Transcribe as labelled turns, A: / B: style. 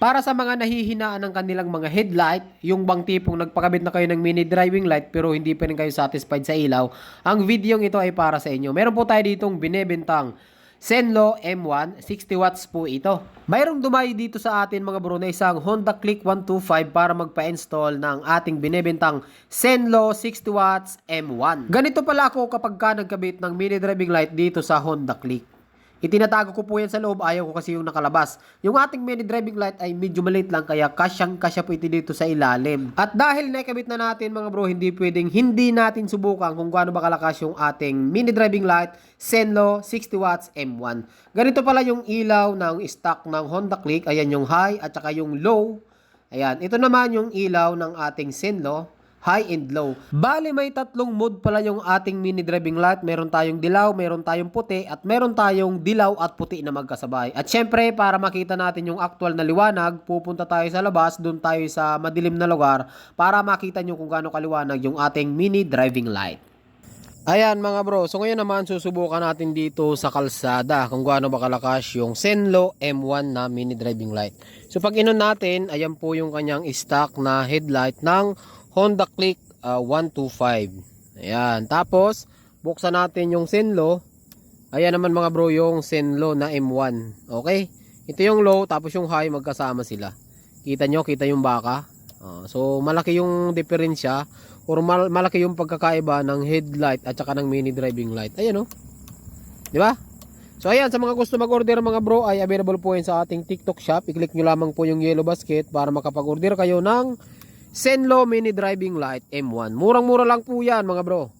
A: Para sa mga nahihinaan ng kanilang mga headlight, yung bang tipong nagpakabit na kayo ng mini driving light pero hindi pa rin kayo satisfied sa ilaw, ang videong ito ay para sa inyo. Meron po tayo ditong binebentang Zenlo M1, 60 watts po ito. Mayroong dumayo dito sa atin mga bro na isang Honda Click 125 para magpa-install ng ating binebentang Zenlo 60 watts M1. Ganito pala ako kapag ka nagkabit ng mini driving light dito sa Honda Click. Itinatago ko po yan sa loob, ayaw ko kasi yung nakalabas. Yung ating mini driving light ay medyo maliit lang kaya kasyang-kasya po ito dito sa ilalim. At dahil nakabit na natin mga bro, hindi pwedeng hindi natin subukan kung gaano ba kalakas yung ating mini driving light Zenlo 60 watts M1. Ganito pala yung ilaw ng stock ng Honda Click. Ayan yung high at saka yung low. Ayan, ito naman yung ilaw ng ating Zenlo, high and low. Bali may tatlong mode pala yung ating mini driving light. Meron tayong dilaw, meron tayong puti, at meron tayong dilaw at puti na magkasabay. At syempre, para makita natin yung actual na liwanag, pupunta tayo sa labas, doon tayo sa madilim na lugar, para makita nyo kung gaano kaliwanag yung ating mini driving light. Ayan mga bro, so ngayon naman susubukan natin dito sa kalsada kung gaano ba kalakas yung Zenlo M1 na mini driving light. So pag inon natin, ayan po yung kanyang stock na headlight ng Honda Click 125. Ayan, tapos buksan natin yung Zenlo. Ayan naman mga bro yung Zenlo na M1. Okay? Ito yung low tapos yung high magkasama sila. Kita nyo, kita yung baka. So malaki yung diferensya or malaki yung pagkakaiba ng headlight at saka ng mini driving light. Ayan oh. Di ba? So ayan, sa mga gusto mag-order mga bro ay available po yan sa ating TikTok shop. I-click nyo lamang po yung yellow basket para makapag-order kayo ng Zenlo mini driving light M1. Murang-mura lang po yan mga bro.